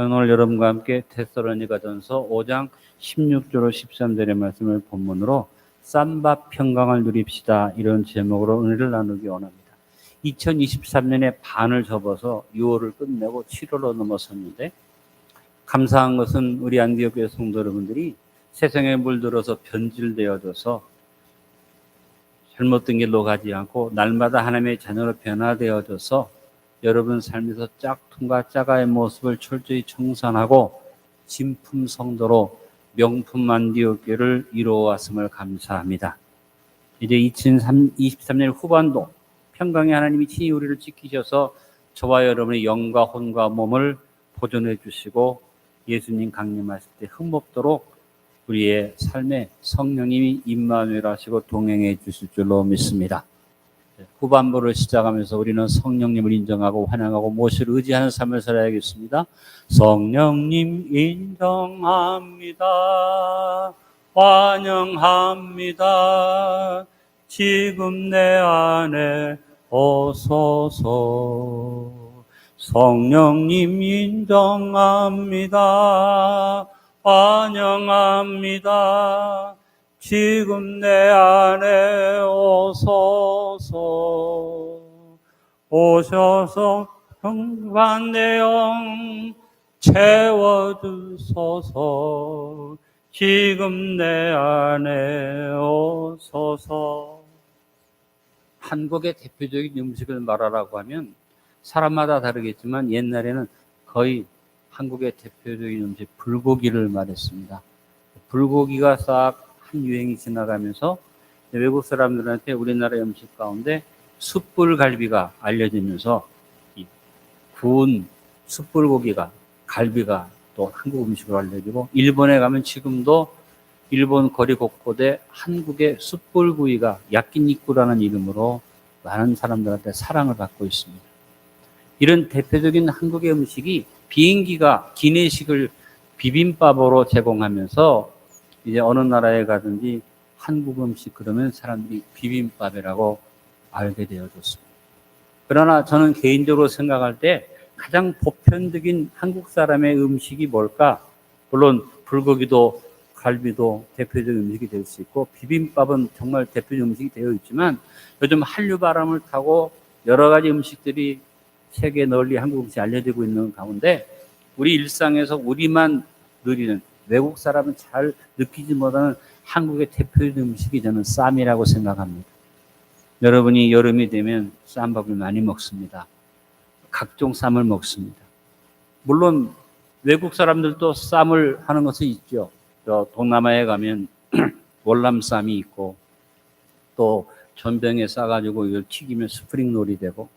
저는 오늘 여러분과 함께 데살로니가전서 5장 16절로 13절의 말씀을 본문으로 쌈밥 평강을 누립시다, 이런 제목으로 은혜를 나누기 원합니다. 2023년의 반을 접어서 6월을 끝내고 7월로 넘어섰는데, 감사한 것은 우리 안디옥교회 성도 여러분들이 세상에 물들어서 변질되어져서 잘못된 길로 가지 않고 날마다 하나님의 자녀로 변화되어져서 여러분 삶에서 짝퉁과 짜가의 모습을 철저히 청산하고 진품 성도로 명품 안디옥교회를 이루어왔음을 감사합니다. 이제 2023년 후반도 평강의 하나님이 친히 우리를 지키셔서 저와 여러분의 영과 혼과 몸을 보존해 주시고 예수님 강림하실 때 흠없도록 우리의 삶에 성령님이 임마누엘 하시고 동행해 주실 줄로 믿습니다. 후반부를 시작하면서 우리는 성령님을 인정하고 환영하고 무엇을 의지하는 삶을 살아야겠습니다. 성령님 인정합니다. 환영합니다. 지금 내 안에 오소서. 성령님 인정합니다. 환영합니다. 지금 내 안에 오소서. 오셔서 평강 내 영 채워주소서. 지금 내 안에 오소서. 한국의 대표적인 음식을 말하라고 하면 사람마다 다르겠지만 옛날에는 거의 한국의 대표적인 음식 불고기를 말했습니다. 불고기가 싹 한 유행이 지나가면서 외국 사람들한테 우리나라 음식 가운데 숯불갈비가 알려지면서 이 구운 숯불고기가, 갈비가 또 한국 음식으로 알려지고, 일본에 가면 지금도 일본 거리 곳곳에 한국의 숯불구이가 야끼니쿠라는 이름으로 많은 사람들한테 사랑을 받고 있습니다. 이런 대표적인 한국의 음식이 비행기가 기내식을 비빔밥으로 제공하면서 이제 어느 나라에 가든지 한국 음식 그러면 사람들이 비빔밥이라고 알게 되어졌습니다. 그러나 저는 개인적으로 생각할 때 가장 보편적인 한국 사람의 음식이 뭘까? 물론 불고기도 갈비도 대표적인 음식이 될 수 있고 비빔밥은 정말 대표적 음식이 되어 있지만, 요즘 한류 바람을 타고 여러 가지 음식들이 세계 널리 한국 음식이 알려지고 있는 가운데 우리 일상에서 우리만 누리는, 외국 사람은 잘 느끼지 못하는 한국의 대표적 음식이 저는 쌈이라고 생각합니다. 여러분이 여름이 되면 쌈밥을 많이 먹습니다. 각종 쌈을 먹습니다. 물론 외국 사람들도 쌈을 하는 것은 있죠. 저 동남아에 가면 월남쌈이 있고, 또 전병에 싸가지고 이걸 튀기면 스프링롤이 되고,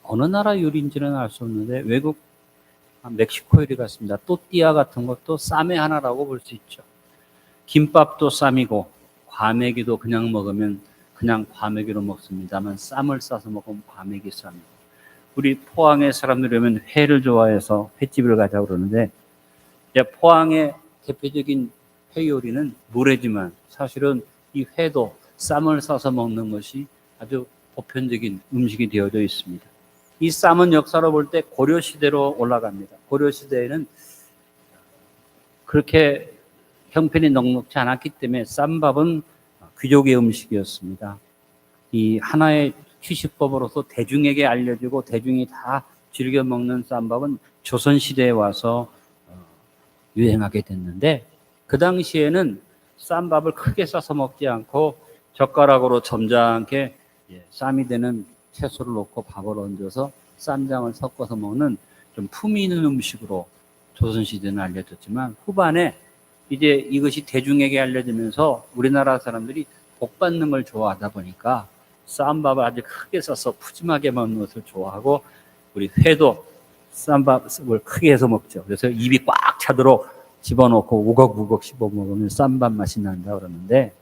어느 나라 요리인지는 알 수 없는데 외국 멕시코 요리 같습니다. 또띠아 같은 것도 쌈의 하나라고 볼 수 있죠. 김밥도 쌈이고, 과메기도 그냥 먹으면 그냥 과메기로 먹습니다만 쌈을 싸서 먹으면 과메기 쌈이고, 우리 포항의 사람들이 오면 회를 좋아해서 횟집을 가자고 그러는데, 포항의 대표적인 회 요리는 물회지만 사실은 이 회도 쌈을 싸서 먹는 것이 아주 보편적인 음식이 되어져 있습니다. 이 쌈은 역사로 볼 때 고려시대로 올라갑니다. 고려시대에는 그렇게 형편이 넉넉지 않았기 때문에 쌈밥은 귀족의 음식이었습니다. 이 하나의 취식법으로서 대중에게 알려지고 대중이 다 즐겨 먹는 쌈밥은 조선시대에 와서 유행하게 됐는데, 그 당시에는 쌈밥을 크게 싸서 먹지 않고 젓가락으로 점잖게 쌈이 되는 채소를 넣고 밥을 얹어서 쌈장을 섞어서 먹는 좀 품위 있는 음식으로 조선시대는 알려졌지만, 후반에 이제 이것이 대중에게 알려지면서 우리나라 사람들이 복 받는 걸 좋아하다 보니까 쌈밥을 아주 크게 써서 푸짐하게 먹는 것을 좋아하고, 우리 회도 쌈밥을 크게 해서 먹죠. 그래서 입이 꽉 차도록 집어넣고 우걱우걱 씹어 먹으면 쌈밥 맛이 난다 그러는데,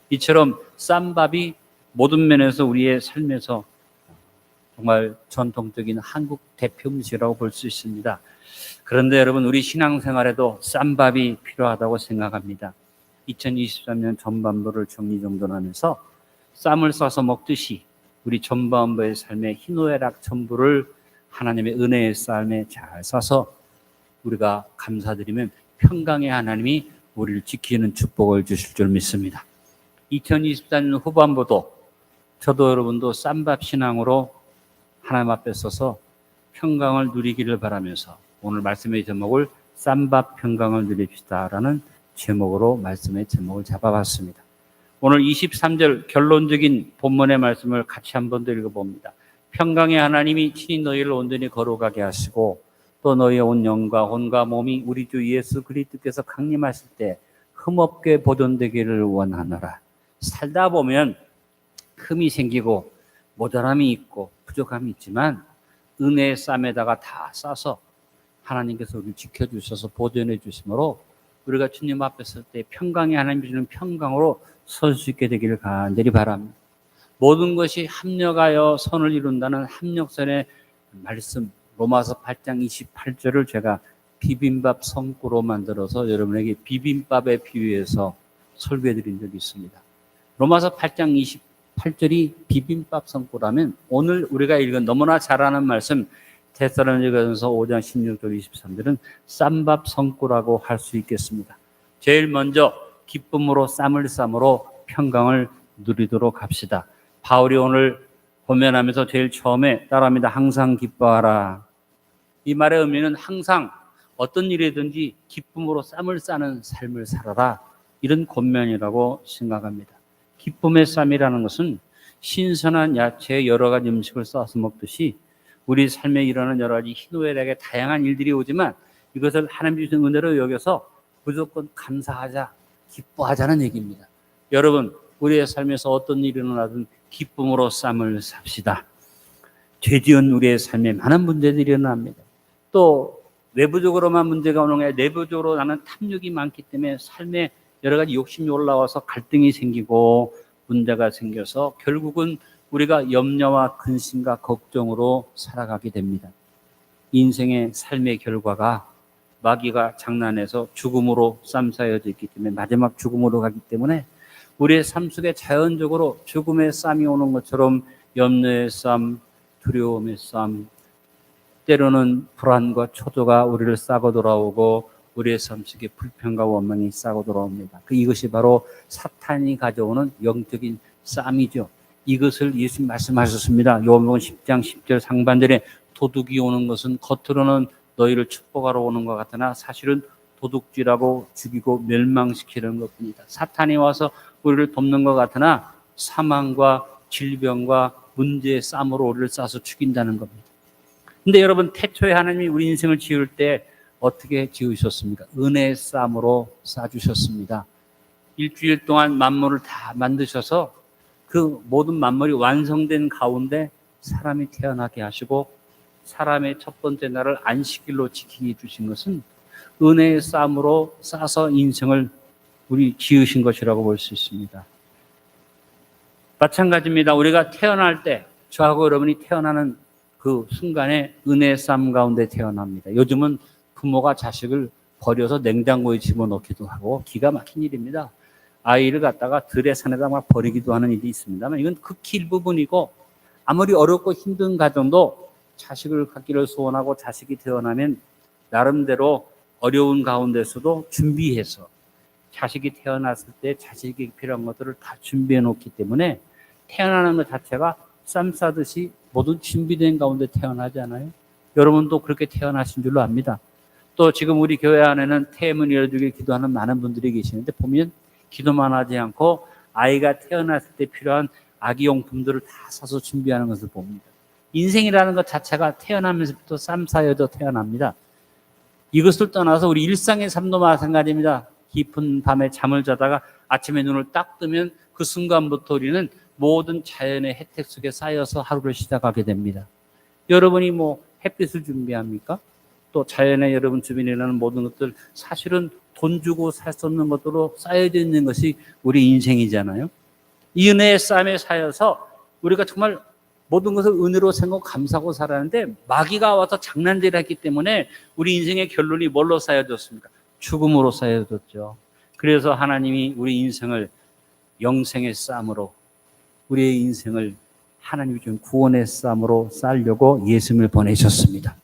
이처럼 쌈밥이 모든 면에서 우리의 삶에서 정말 전통적인 한국 대표 음식이라고 볼 수 있습니다. 그런데 여러분, 우리 신앙생활에도 쌈밥이 필요하다고 생각합니다. 2023년 전반부를 정리정돈하면서 쌈을 싸서 먹듯이 우리 전반부의 삶의 희노애락 전부를 하나님의 은혜의 쌈에 잘 싸서 우리가 감사드리면 평강의 하나님이 우리를 지키는 축복을 주실 줄 믿습니다. 2024년 후반부도 저도 여러분도 쌈밥 신앙으로 하나님 앞에 서서 평강을 누리기를 바라면서 오늘 말씀의 제목을 쌈밥 평강을 누립시다라는 제목으로 말씀의 제목을 잡아봤습니다. 오늘 23절 결론적인 본문의 말씀을 같이 한 번 더 읽어봅니다. 평강의 하나님이 친히 너희를 온전히 거룩하게 하시고 또 너희의 온 영과 혼과 몸이 우리 주 예수 그리스도께서 강림하실 때 흠없게 보존되기를 원하노라. 살다 보면 흠이 생기고 모자람이 있고 부족함이 있지만 은혜의 쌈에다가 다 싸서 하나님께서 우리를 지켜주셔서 보존해 주심으로 우리가 주님 앞에 설 때 평강의 하나님이 주는 평강으로 설 수 있게 되기를 간절히 바랍니다. 모든 것이 합력하여 선을 이룬다는 합력선의 말씀 로마서 8장 28절을 제가 비빔밥 성구로 만들어서 여러분에게 비빔밥에 비유해서 설교해 드린 적이 있습니다. 로마서 8장 28절이 비빔밥 성구라면 오늘 우리가 읽은 너무나 잘 아는 말씀 데살로니가전서 5장 16절 23절은 쌈밥 성구라고 할 수 있겠습니다. 제일 먼저 기쁨으로 쌈을 쌈으로 평강을 누리도록 합시다. 바울이 오늘 고면하면서 제일 처음에 따라합니다. 항상 기뻐하라. 이 말의 의미는 항상 어떤 일이든지 기쁨으로 쌈을 싸는 삶을 살아라. 이런 권면이라고 생각합니다. 기쁨의 쌈이라는 것은 신선한 야채 여러 가지 음식을 싸서 먹듯이 우리 삶에 일어나는 여러 가지 희노애락의 다양한 일들이 오지만 이것을 하나님 주신 은혜로 여겨서 무조건 감사하자, 기뻐하자는 얘기입니다. 여러분, 우리의 삶에서 어떤 일이 일어나든 기쁨으로 쌈을 삽시다. 죄지은 우리의 삶에 많은 문제들이 일어납니다. 또 외부적으로만 문제가 오는 게 아니라 내부적으로 나는 탐욕이 많기 때문에 삶에 여러 가지 욕심이 올라와서 갈등이 생기고 문제가 생겨서 결국은 우리가 염려와 근심과 걱정으로 살아가게 됩니다. 인생의 삶의 결과가 마귀가 장난해서 죽음으로 쌈싸여져 있기 때문에 마지막 죽음으로 가기 때문에 우리의 삶 속에 자연적으로 죽음의 쌈이 오는 것처럼 염려의 쌈, 두려움의 쌈, 때로는 불안과 초조가 우리를 싸고 돌아오고 우리의 삶 속에 불평과 원망이 싸고 돌아옵니다. 이것이 바로 사탄이 가져오는 영적인 쌈이죠. 이것을 예수님 말씀하셨습니다. 요한복음 10장 10절 상반절에 도둑이 오는 것은 겉으로는 너희를 축복하러 오는 것 같으나 사실은 도둑질하고 죽이고 멸망시키는 것뿐이다. 사탄이 와서 우리를 돕는 것 같으나 사망과 질병과 문제의 쌈으로 우리를 싸서 죽인다는 겁니다. 근데 여러분, 태초에 하나님이 우리 인생을 지을 때 어떻게 지으셨습니까? 은혜의 쌈으로 싸주셨습니다. 일주일 동안 만물을 다 만드셔서 그 모든 만물이 완성된 가운데 사람이 태어나게 하시고 사람의 첫 번째 날을 안식일로 지키게 주신 것은 은혜의 쌈으로 싸서 인생을 우리 지으신 것이라고 볼 수 있습니다. 마찬가지입니다. 우리가 태어날 때 저하고 여러분이 태어나는 그 순간에 은혜의 쌈 가운데 태어납니다. 요즘은 부모가 자식을 버려서 냉장고에 집어넣기도 하고 기가 막힌 일입니다. 아이를 갖다가 들의 산에다 막 버리기도 하는 일이 있습니다만 이건 극히 일부분이고 아무리 어렵고 힘든 가정도 자식을 갖기를 소원하고 자식이 태어나면 나름대로 어려운 가운데서도 준비해서 자식이 태어났을 때 자식이 필요한 것들을 다 준비해 놓기 때문에 태어나는 것 자체가 쌈 싸듯이 모든 준비된 가운데 태어나지 않아요? 여러분도 그렇게 태어나신 줄로 압니다. 또 지금 우리 교회 안에는 태문 열어주길 기도하는 많은 분들이 계시는데 보면 기도만 하지 않고 아이가 태어났을 때 필요한 아기용품들을 다 사서 준비하는 것을 봅니다. 인생이라는 것 자체가 태어나면서부터 쌈 싸여져 태어납니다. 이것을 떠나서 우리 일상의 삶도 마찬가지입니다. 깊은 밤에 잠을 자다가 아침에 눈을 딱 뜨면 그 순간부터 우리는 모든 자연의 혜택 속에 쌓여서 하루를 시작하게 됩니다. 여러분이 햇빛을 준비합니까? 또 자연의 여러분 주변에 일어나는 모든 것들 사실은 돈 주고 살 수 없는 것으로 쌓여져 있는 것이 우리 인생이잖아요. 이 은혜의 쌈에 쌓여서 우리가 정말 모든 것을 은혜로 생각하고 감사하고 살았는데 마귀가 와서 장난질을 했기 때문에 우리 인생의 결론이 뭘로 쌓여졌습니까? 죽음으로 쌓여졌죠. 그래서 하나님이 우리 인생을 영생의 쌈으로 우리의 인생을 하나님이 준 구원의 쌈으로 쌓으려고 예수님을 보내셨습니다.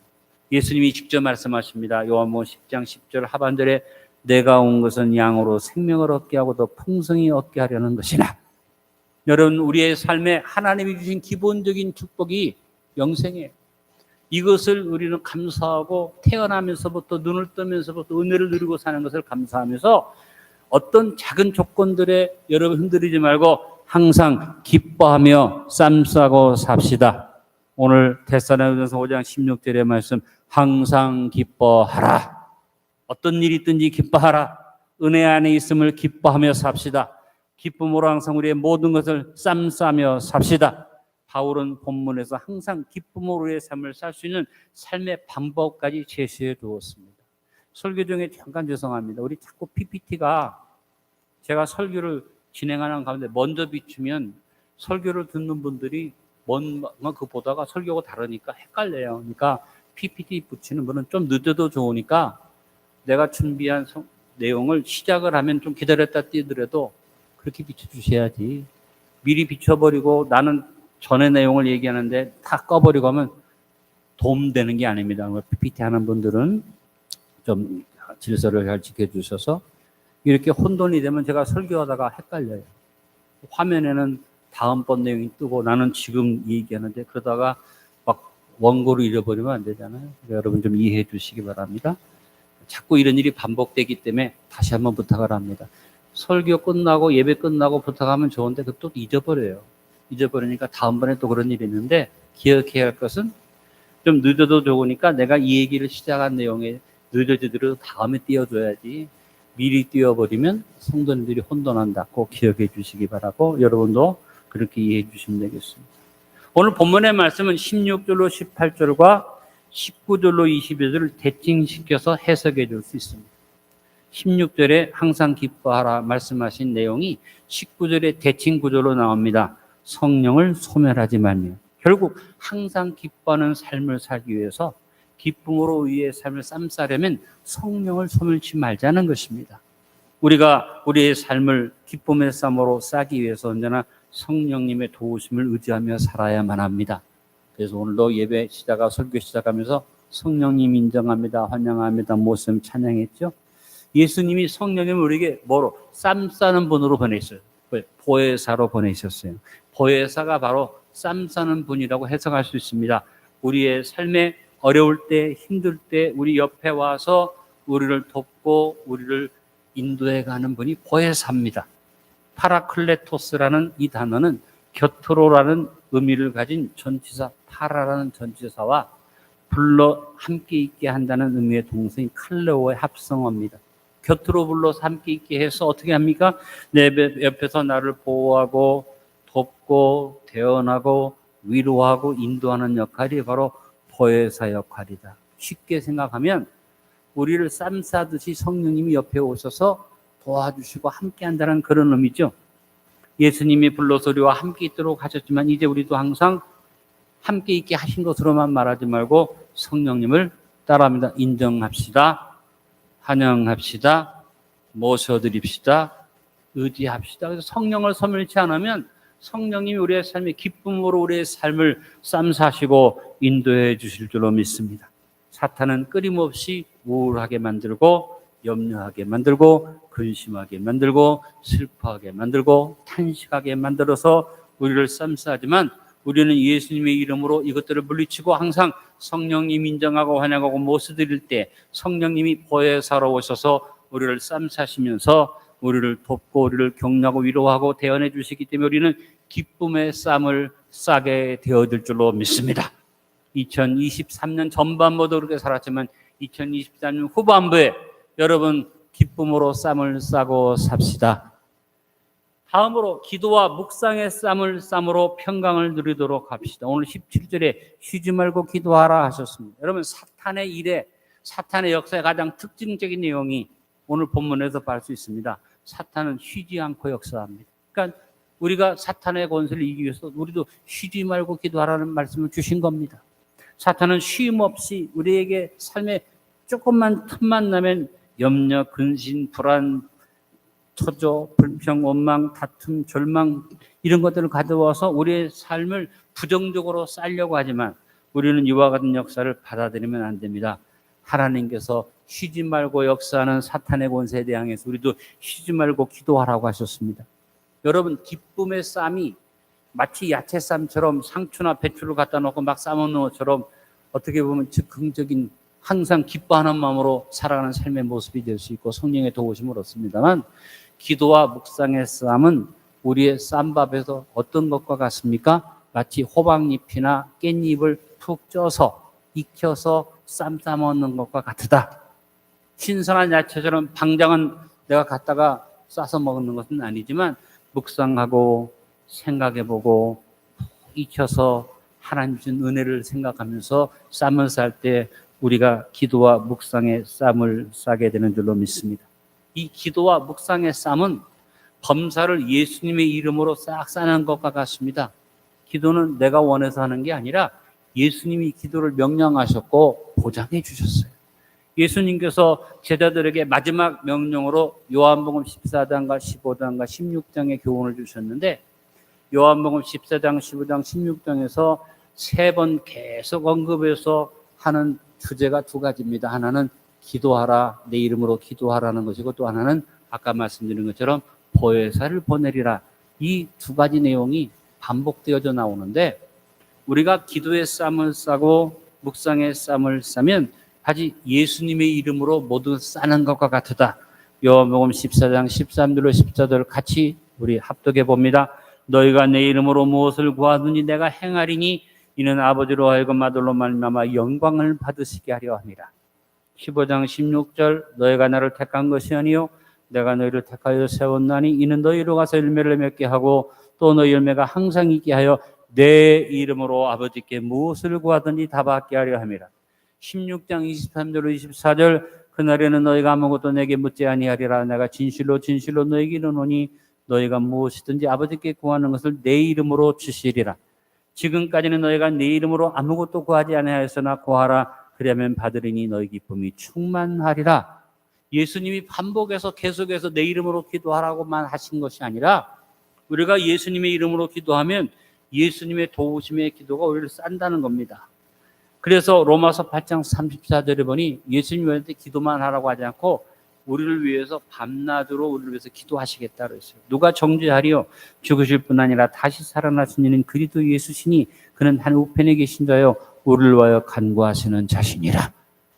예수님이 직접 말씀하십니다. 요한복음 10장 10절 하반절에 내가 온 것은 양으로 생명을 얻게 하고 더 풍성히 얻게 하려는 것이나. 여러분, 우리의 삶에 하나님이 주신 기본적인 축복이 영생이에요. 이것을 우리는 감사하고 태어나면서부터 눈을 뜨면서부터 은혜를 누리고 사는 것을 감사하면서 어떤 작은 조건들에 여러분 흔들리지 말고 항상 기뻐하며 쌈 싸고 삽시다. 오늘 데살로니가서 5장 16절의 말씀, 항상 기뻐하라. 어떤 일이 있든지 기뻐하라. 은혜 안에 있음을 기뻐하며 삽시다. 기쁨으로 항상 우리의 모든 것을 쌈 싸며 삽시다. 바울은 본문에서 항상 기쁨으로의 삶을 살 수 있는 삶의 방법까지 제시해 두었습니다. 설교 중에 잠깐 죄송합니다. 우리 자꾸 PPT가 제가 설교를 진행하는 가운데 먼저 비추면 설교를 듣는 분들이 뭔가 그 보다가 설교가 다르니까 헷갈려요. 그러니까 PPT 붙이는 분은 좀 늦어도 좋으니까 내가 준비한 내용을 시작을 하면 좀 기다렸다 뛰더라도 그렇게 비춰주셔야지. 미리 비춰버리고 나는 전의 내용을 얘기하는데 다 꺼버리고 하면 도움되는 게 아닙니다. PPT 하는 분들은 좀 질서를 잘 지켜주셔서 이렇게 혼돈이 되면 제가 설교하다가 헷갈려요. 화면에는 다음번 내용이 뜨고 나는 지금 얘기하는데 그러다가 막 원고를 잃어버리면 안 되잖아요. 여러분 좀 이해해 주시기 바랍니다. 자꾸 이런 일이 반복되기 때문에 다시 한번 부탁을 합니다. 설교 끝나고 예배 끝나고 부탁하면 좋은데 그 또 잊어버려요. 잊어버리니까 다음번에 또 그런 일이 있는데 기억해야 할 것은 좀 늦어도 좋으니까 내가 이 얘기를 시작한 내용에 늦어지더라도 다음에 띄워줘야지. 미리 띄워버리면 성도님들이 혼돈한다. 꼭 기억해 주시기 바라고 여러분도 그렇게 이해해 주시면 되겠습니다. 오늘 본문의 말씀은 16절로 18절과 19절로 22절을 대칭시켜서 해석해 줄 수 있습니다. 16절에 항상 기뻐하라 말씀하신 내용이 19절에 대칭 구절로 나옵니다. 성령을 소멸하지 말며. 결국 항상 기뻐하는 삶을 살기 위해서 기쁨으로 의의 삶을 쌈싸려면 성령을 소멸치 말자는 것입니다. 우리가 우리의 삶을 기쁨의 쌈으로 싸기 위해서 언제나 성령님의 도우심을 의지하며 살아야만 합니다. 그래서 오늘도 예배 시작하고 설교 시작하면서 성령님 인정합니다, 환영합니다, 모습 찬양했죠. 예수님이 성령님을 우리에게 뭐로? 쌈 싸는 분으로 보내셨어요. 보혜사로 보내셨어요. 보혜사가 바로 쌈 싸는 분이라고 해석할 수 있습니다. 우리의 삶에 어려울 때, 힘들 때 우리 옆에 와서 우리를 돕고 우리를 인도해 가는 분이 보혜사입니다. 파라클레토스라는 이 단어는 곁으로라는 의미를 가진 전치사 파라라는 전치사와 불러 함께 있게 한다는 의미의 동사인 칼레오의 합성어입니다. 곁으로 불러서 함께 있게 해서 어떻게 합니까? 내 옆에서 나를 보호하고 돕고 대언하고 위로하고 인도하는 역할이 바로 보혜사 역할이다. 쉽게 생각하면 우리를 쌈 싸듯이 성령님이 옆에 오셔서 도와주시고 함께 한다는 그런 의미죠. 예수님이 불러서 우리와 함께 있도록 하셨지만 이제 우리도 항상 함께 있게 하신 것으로만 말하지 말고 성령님을 따라합니다. 인정합시다. 환영합시다. 모셔드립시다. 의지합시다. 그래서 성령을 소멸치 않으면 성령님이 우리의 삶의 기쁨으로 우리의 삶을 쌈사시고 인도해 주실 줄로 믿습니다. 사탄은 끊임없이 우울하게 만들고 염려하게 만들고 근심하게 만들고 슬퍼하게 만들고 탄식하게 만들어서 우리를 쌈싸지만 우리는 예수님의 이름으로 이것들을 물리치고 항상 성령님 인정하고 환영하고 모셔드릴 때 성령님이 보혜사로 오셔서 우리를 쌈싸시면서 우리를 돕고 우리를 격려하고 위로하고 대언해 주시기 때문에 우리는 기쁨의 쌈을 싸게 되어질 줄로 믿습니다. 2023년 전반부도 그렇게 살았지만 2023년 후반부에 여러분 기쁨으로 쌈을 싸고 삽시다. 다음으로 기도와 묵상의 쌈을 쌈으로 평강을 누리도록 합시다. 오늘 17절에 쉬지 말고 기도하라 하셨습니다. 여러분 사탄의 일에 사탄의 역사의 가장 특징적인 내용이 오늘 본문에서 볼 수 있습니다. 사탄은 쉬지 않고 역사합니다. 그러니까 우리가 사탄의 권세를 이기기 위해서 우리도 쉬지 말고 기도하라는 말씀을 주신 겁니다. 사탄은 쉼 없이 우리에게 삶에 조금만 틈만 나면 염려, 근심, 불안, 초조, 불평, 원망, 다툼, 절망 이런 것들을 가져와서 우리의 삶을 부정적으로 살려고 하지만 우리는 이와 같은 역사를 받아들이면 안 됩니다. 하나님께서 쉬지 말고 역사하는 사탄의 권세에 대항해서 우리도 쉬지 말고 기도하라고 하셨습니다. 여러분, 기쁨의 쌈이 마치 야채쌈처럼 상추나 배추를 갖다 놓고 막 삶아놓은 것처럼 어떻게 보면 즉흥적인 항상 기뻐하는 마음으로 살아가는 삶의 모습이 될 수 있고 성령의 도우심을 얻습니다만, 기도와 묵상의 쌈은 우리의 쌈밥에서 어떤 것과 같습니까? 마치 호박잎이나 깻잎을 푹 쪄서 익혀서 쌈 싸먹는 것과 같으다. 신선한 야채처럼 당장은 내가 갖다가 싸서 먹는 것은 아니지만 묵상하고 생각해보고 익혀서 하나님 준 은혜를 생각하면서 쌈을 쌀 때 우리가 기도와 묵상의 쌈을 싸게 되는 줄로 믿습니다. 이 기도와 묵상의 쌈은 범사를 예수님의 이름으로 싹 싸는 것과 같습니다. 기도는 내가 원해서 하는 게 아니라 예수님이 기도를 명령하셨고 보장해 주셨어요. 예수님께서 제자들에게 마지막 명령으로 요한복음 14장과 15장과 16장의 교훈을 주셨는데, 요한복음 14장, 15장, 16장에서 3번 계속 언급해서 하는 주제가 2가지입니다. 하나는 기도하라, 내 이름으로 기도하라는 것이고, 또 하나는 아까 말씀드린 것처럼 보혜사를 보내리라. 이 2가지 내용이 반복되어져 나오는데, 우리가 기도의 쌈을 싸고 묵상의 쌈을 싸면 바지 예수님의 이름으로 모두 싸는 것과 같으다. 요한복음 14장 13절로 14절 같이 우리 합독해 봅니다. 너희가 내 이름으로 무엇을 구하든지 내가 행하리니 이는 아버지로 하여금 아들로 말미암아 영광을 받으시게 하려 함이라. 15장 16절 너희가 나를 택한 것이 아니요 내가 너희를 택하여 세웠나니 이는 너희로 가서 열매를 맺게 하고 또 너희 열매가 항상 있게 하여 내 이름으로 아버지께 무엇을 구하든지 다 받게 하려 함이라. 16장 23절로 24절 그날에는 너희가 아무것도 내게 묻지 아니하리라. 내가 진실로 진실로 너희에게 이르노니 너희가 무엇이든지 아버지께 구하는 것을 내 이름으로 주시리라. 지금까지는 너희가 내 이름으로 아무것도 구하지 아니하였으나 구하라 그러면 받으리니 너희 기쁨이 충만하리라. 예수님이 반복해서 계속해서 내 이름으로 기도하라고만 하신 것이 아니라 우리가 예수님의 이름으로 기도하면 예수님의 도우심의 기도가 우리를 싼다는 겁니다. 그래서 로마서 8장 34절에 보니 예수님한테 기도만 하라고 하지 않고 우리를 위해서 밤낮으로 우리를 위해서 기도하시겠다 그랬어요. 누가 정죄하리요? 죽으실 뿐 아니라 다시 살아나신 이는 그리스도 예수시니 그는 하늘 우편에 계신 자요 우리를 위하여 간구하시는 자신이라.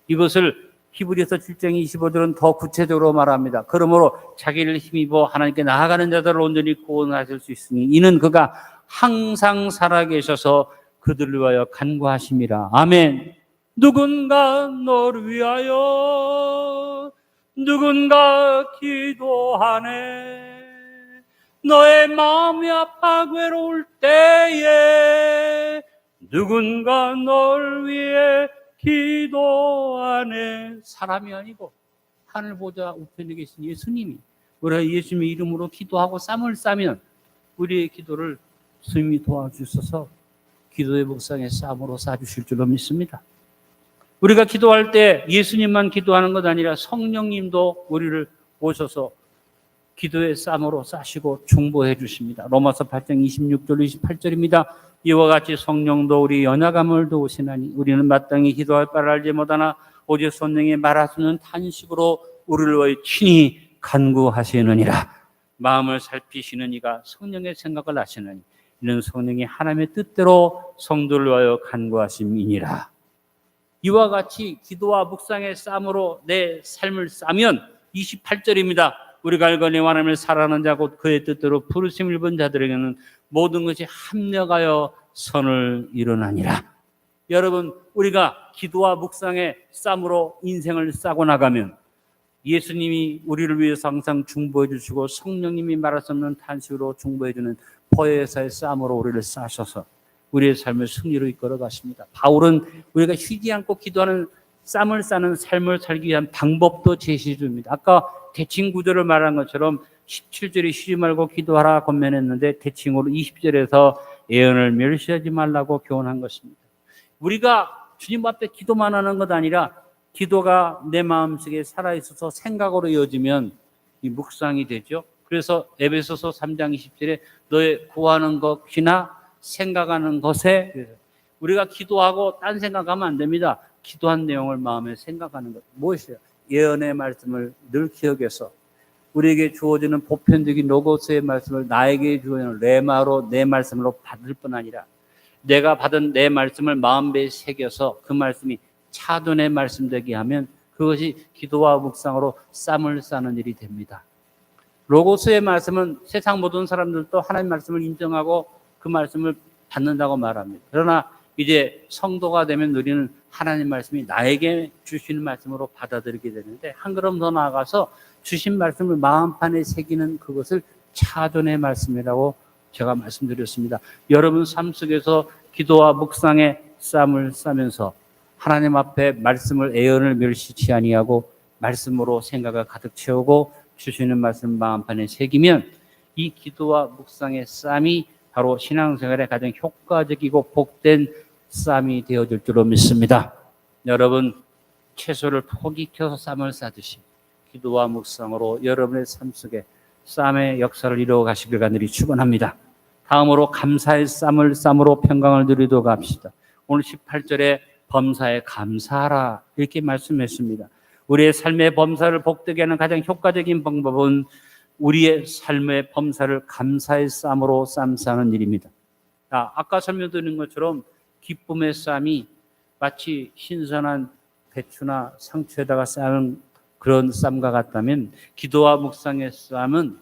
이것을 히브리서 7장 25절은 더 구체적으로 말합니다. 그러므로 자기를 힘입어 하나님께 나아가는 자들을 온전히 구원하실 수 있으니 이는 그가 항상 살아계셔서 그들을 위하여 간구하심이라. 아멘. 누군가 너를 위하여 누군가 기도하네. 너의 마음이 아파 괴로울 때에 누군가 너를 위해 기도하네. 사람이 아니고 하늘 보좌 우편에 계신 예수님이 우리가 예수님의 이름으로 기도하고 쌈을 싸면 우리의 기도를 주님이 도와주셔서 기도의 묵상의 쌈으로 싸주실 줄로 믿습니다. 우리가 기도할 때 예수님만 기도하는 것 아니라 성령님도 우리를 오셔서 기도의 쌈으로 싸시고 중보해 주십니다. 로마서 8장 26절 28절입니다. 이와 같이 성령도 우리 연약함을 도우시나니 우리는 마땅히 기도할 바를 알지 못하나 오직 성령의 말할 수 없는 탄식으로 우리를 위하여 친히 간구하시느니라. 마음을 살피시는 이가 성령의 생각을 아시느니 이는 성령이 하나님의 뜻대로 성도를 위하여 간구하심이니라. 이와 같이 기도와 묵상의 쌈으로 내 삶을 싸면 28절입니다. 우리가 알거니와 하나님을 사랑하는 자 곧 그의 뜻대로 부르심을 입은 자들에게는 모든 것이 합력하여 선을 이루나니라. 여러분, 우리가 기도와 묵상의 쌈으로 인생을 싸고 나가면 예수님이 우리를 위해서 항상 중보해 주시고 성령님이 말할 수 없는 탄식으로 중보해 주는 보혜사의 쌈으로 우리를 싸셔서 우리의 삶을 승리로 이끌어 가십니다. 바울은 우리가 쉬지 않고 기도하는 쌈을 싸는 삶을 살기 위한 방법도 제시해 줍니다. 아까 대칭 구절을 말한 것처럼 17절에 쉬지 말고 기도하라 권면했는데 대칭으로 20절에서 예언을 멸시하지 말라고 교훈한 것입니다. 우리가 주님 앞에 기도만 하는 것 아니라 기도가 내 마음속에 살아있어서 생각으로 이어지면 이 묵상이 되죠. 그래서 에베소서 3장 20절에 너의 구하는 것이나 생각하는 것에 우리가 기도하고 딴 생각하면 안 됩니다. 기도한 내용을 마음에 생각하는 것. 무엇이에요? 예언의 말씀을 늘 기억해서 우리에게 주어지는 보편적인 로고스의 말씀을 나에게 주어지는 레마로 내 말씀으로 받을 뿐 아니라 내가 받은 내 말씀을 마음배에 새겨서 그 말씀이 차돈의 말씀 되게 하면 그것이 기도와 묵상으로 쌈을 싸는 일이 됩니다. 로고스의 말씀은 세상 모든 사람들도 하나님의 말씀을 인정하고 그 말씀을 받는다고 말합니다. 그러나 이제 성도가 되면 우리는 하나님 말씀이 나에게 주시는 말씀으로 받아들이게 되는데 한 걸음 더 나아가서 주신 말씀을 마음판에 새기는 그것을 차돈의 말씀이라고 제가 말씀드렸습니다. 여러분 삶 속에서 기도와 묵상의 쌈을 싸면서 하나님 앞에 말씀을 애언을 멸시치 아니하고 말씀으로 생각을 가득 채우고 주시는 말씀 마음판에 새기면 이 기도와 묵상의 쌈이 바로 신앙생활에 가장 효과적이고 복된 쌈이 되어질 줄로 믿습니다. 여러분 채소를 푹 익혀서 쌈을 싸듯이 기도와 묵상으로 여러분의 삶 속에 쌈의 역사를 이루어 가시길 간절히 축원합니다. 다음으로 감사의 쌈을 쌈으로 평강을 누리도록 합시다. 오늘 18절에 범사에 감사하라 이렇게 말씀했습니다. 우리의 삶의 범사를 복되게 하는 가장 효과적인 방법은 우리의 삶의 범사를 감사의 쌈으로 쌈 싸는 일입니다. 아까 설명드린 것처럼 기쁨의 쌈이 마치 신선한 배추나 상추에다가 싸는 그런 쌈과 같다면 기도와 묵상의 쌈은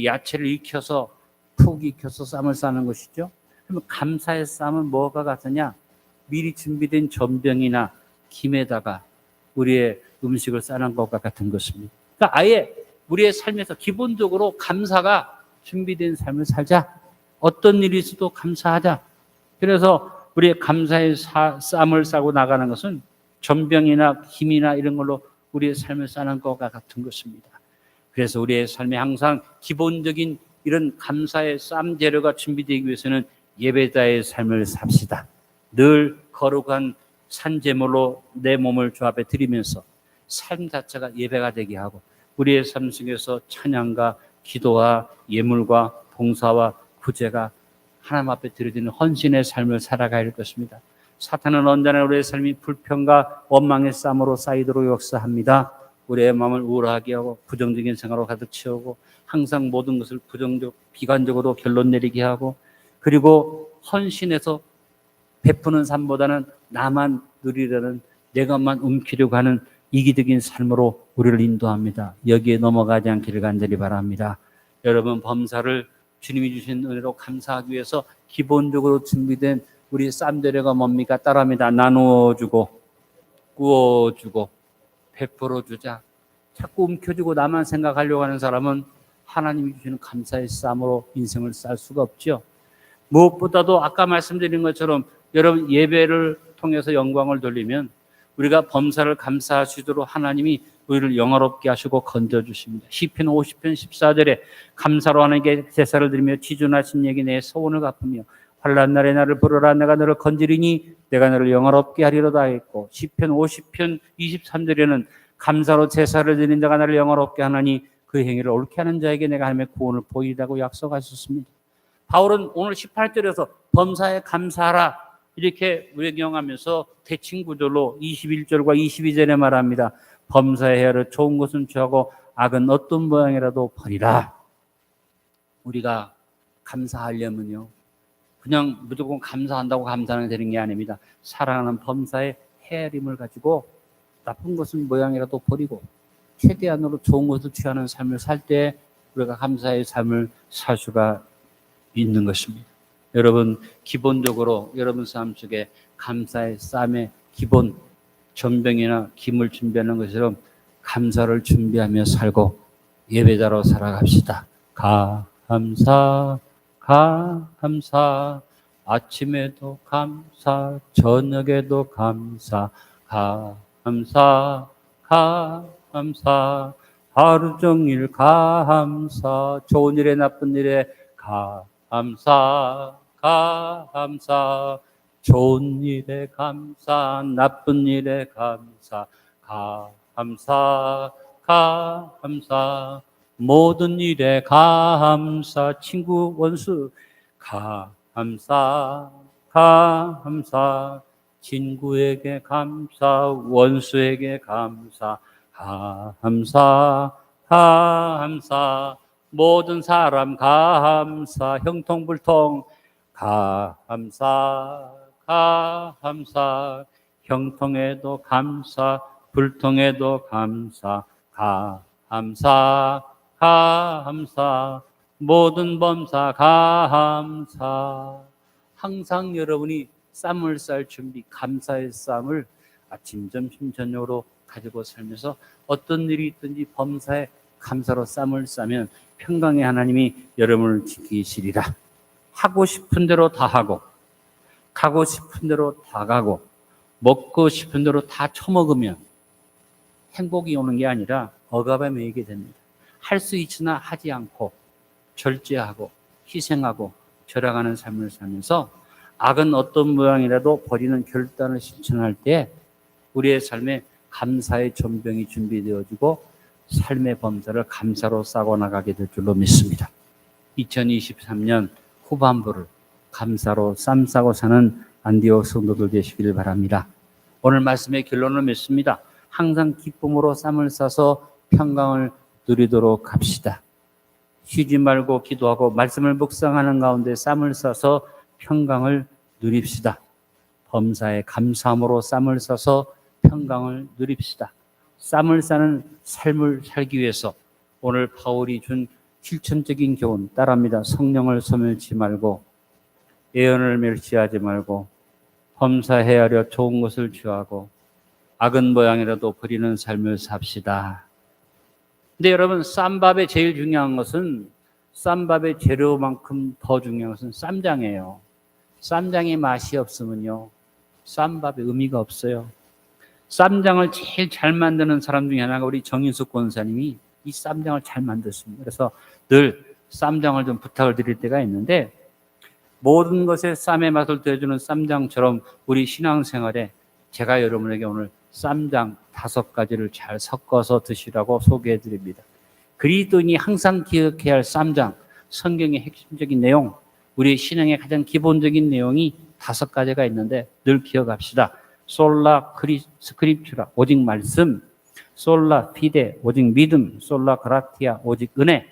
야채를 익혀서 푹 익혀서 쌈을 싸는 것이죠. 그러면 감사의 쌈은 뭐가 같으냐? 미리 준비된 전병이나 김에다가 우리의 음식을 싸는 것과 같은 것입니다. 그러니까 아예 우리의 삶에서 기본적으로 감사가 준비된 삶을 살자. 어떤 일이 있어도 감사하자. 그래서 우리의 감사의 쌈을 싸고 나가는 것은 전병이나 김이나 이런 걸로 우리의 삶을 싸는 것과 같은 것입니다. 그래서 우리의 삶에 항상 기본적인 이런 감사의 쌈 재료가 준비되기 위해서는 예배자의 삶을 삽시다. 늘 거룩한 산제물로 내 몸을 주 앞에 드리면서 삶 자체가 예배가 되게 하고 우리의 삶 속에서 찬양과 기도와 예물과 봉사와 구제가 하나님 앞에 드려지는 헌신의 삶을 살아가야 할 것입니다. 사탄은 언제나 우리의 삶이 불평과 원망의 쌈으로 쌓이도록 역사합니다. 우리의 마음을 우울하게 하고 부정적인 생각으로 가득 채우고 항상 모든 것을 비관적으로 결론 내리게 하고 그리고 헌신해서 베푸는 삶보다는 나만 누리려는 내가만 움키려고 하는 이기적인 삶으로 우리를 인도합니다. 여기에 넘어가지 않기를 간절히 바랍니다. 여러분 범사를 주님이 주신 은혜로 감사하기 위해서 기본적으로 준비된 우리 쌈재료가 뭡니까? 따라합니다. 나누어주고 구워주고 베풀어주자. 자꾸 움켜쥐고 나만 생각하려고 하는 사람은 하나님이 주시는 감사의 쌈으로 인생을 살 수가 없죠. 무엇보다도 아까 말씀드린 것처럼 여러분 예배를 통해서 영광을 돌리면 우리가 범사를 감사하시도록 하나님이 우리를 영화롭게 하시고 건져주십니다. 시편 50편 14절에 감사로 하나님께 제사를 드리며 지존하신 얘기 내 소원을 갚으며 환난 날에 나를 부르라 내가 너를 건지리니 내가 너를 영화롭게 하리로다 했고 시편 50편 23절에는 감사로 제사를 드린 자가 나를 영화롭게 하나니 그 행위를 옳게 하는 자에게 내가 하나님의 구원을 보이라고 약속하셨습니다. 바울은 오늘 18절에서 범사에 감사하라 이렇게 외경하면서 대칭 구절로 21절과 22절에 말합니다. 범사에 헤아려 좋은 것은 취하고 악은 어떤 모양이라도 버리라. 우리가 감사하려면요 그냥 무조건 감사한다고 감사하면 되는 게 아닙니다. 사랑하는 범사의 헤아림을 가지고 나쁜 것은 모양이라도 버리고 최대한으로 좋은 것을 취하는 삶을 살 때 우리가 감사의 삶을 살 수가 있는 것입니다. 여러분 기본적으로 여러분 삶 속에 감사의 쌈의 기본 전병이나 김을 준비하는 것처럼 감사를 준비하며 살고 예배자로 살아갑시다. 감사 감사 아침에도 감사 저녁에도 감사 감사 감사 하루 종일 감사 좋은 일에 나쁜 일에 감사 감사 좋은 일에 감사 나쁜 일에 감사 감사 감사 모든 일에 감사 친구 원수 감사 감사. 친구에게 감사, 원수에게 감사, 감사, 감사. 모든 사람 감사, 형통불통 감사, 감사. 형통에도 감사, 불통에도 감사, 감사, 감사. 모든 범사 감사. 항상 여러분이 쌈을 쌀 준비, 감사의 쌈을 아침, 점심, 저녁으로 가지고 살면서 어떤 일이 있든지 범사에 감사로 쌈을 싸면 평강의 하나님이 여러분을 지키시리라. 하고 싶은 대로 다 하고, 가고 싶은 대로 다 가고, 먹고 싶은 대로 다 처먹으면 행복이 오는 게 아니라 억압에 매이게 됩니다. 할 수 있으나 하지 않고 절제하고 희생하고 절약하는 삶을 살면서 악은 어떤 모양이라도 버리는 결단을 실천할 때 우리의 삶에 감사의 전병이 준비되어지고 삶의 범사를 감사로 싸고 나가게 될 줄로 믿습니다. 2023년 후반부를 감사로 쌈 싸고 사는 안디옥 성도들 되시길 바랍니다. 오늘 말씀의 결론을 맺습니다. 항상 기쁨으로 쌈을 싸서 평강을 누리도록 합시다. 쉬지 말고 기도하고 말씀을 묵상하는 가운데 쌈을 싸서 평강을 누립시다. 범사에 감사함으로 쌈을 싸서 평강을 누립시다. 쌈을 싸는 삶을 살기 위해서 오늘 바울이 준 실천적인 교훈 따라합니다. 성령을 소멸치 말고 예언을 멸시하지 말고 범사 헤아려 좋은 것을 취하고 악은 모양이라도 버리는 삶을 삽시다. 근데 여러분, 쌈밥의 제일 중요한 것은 쌈밥의 재료만큼 더 중요한 것은 쌈장이에요. 쌈장의 맛이 없으면요, 쌈밥의 의미가 없어요. 쌈장을 제일 잘 만드는 사람 중에 하나가 우리 정인숙 권사님이 이 쌈장을 잘 만드십니다. 그래서 늘 쌈장을 좀 부탁을 드릴 때가 있는데, 모든 것에 쌈의 맛을 더해주는 쌈장처럼 우리 신앙생활에 제가 여러분에게 오늘 쌈장 5가지를 잘 섞어서 드시라고 소개해 드립니다. 그리스도인이 항상 기억해야 할 쌈장, 성경의 핵심적인 내용, 우리 신앙의 가장 기본적인 내용이 5가지가 있는데 늘 기억합시다. 솔라 스크립추라, 오직 말씀. 솔라 피데, 오직 믿음. 솔라 그라티아, 오직 은혜.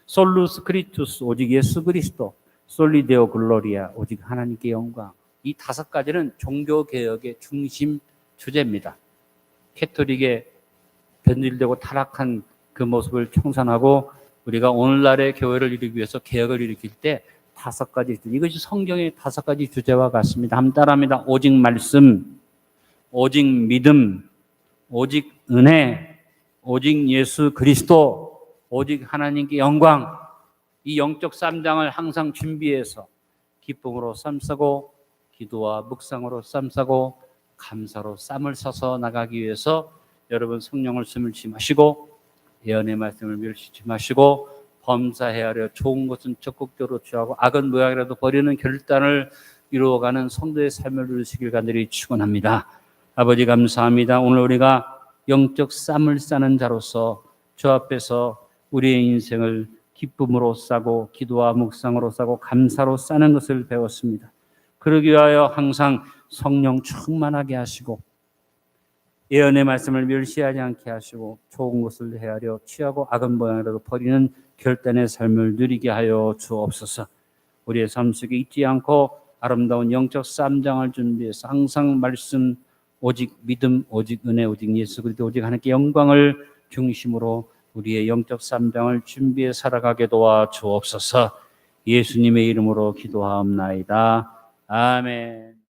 솔루 스크리투스, 오직 예수 그리스도. 솔리데오 글로리아, 오직 하나님께 영광. 이 5가지는 종교개혁의 중심 주제입니다. 캐톨릭의 변질되고 타락한 그 모습을 청산하고 우리가 오늘날의 교회를 이루기 위해서 개혁을 일으킬 때 5가지, 이것이 성경의 5가지 주제와 같습니다. 한번 따라합니다. 오직 말씀, 오직 믿음, 오직 은혜, 오직 예수 그리스도, 오직 하나님께 영광. 이 영적 쌈장을 항상 준비해서 기쁨으로 쌈 싸고 기도와 묵상으로 쌈 싸고 감사로 쌈을 싸서 나가기 위해서 여러분 성령을 스물치 마시고 예언의 말씀을 멸시치 마시고 범사헤아려 좋은 것은 적극적으로 취하고 악은 모양이라도 버리는 결단을 이루어가는 성도의 삶을 누리시길 간절히 축원합니다. 아버지 감사합니다. 오늘 우리가 영적 쌈을 싸는 자로서 주 앞에서 우리의 인생을 기쁨으로 싸고 기도와 묵상으로 싸고 감사로 싸는 것을 배웠습니다. 그러기 위하여 항상 성령 충만하게 하시고 예언의 말씀을 멸시하지 않게 하시고 좋은 것을 헤아려 취하고 악은 모양이라도 버리는 결단의 삶을 누리게 하여 주옵소서. 우리의 삶 속에 잊지 않고 아름다운 영적 쌈장을 준비해서 항상 말씀, 오직 믿음, 오직 은혜, 오직 예수 그리스도, 오직 하나님께 영광을 중심으로 우리의 영적 쌈장을 준비해 살아가게 도와 주옵소서. 예수님의 이름으로 기도하옵나이다. 아멘.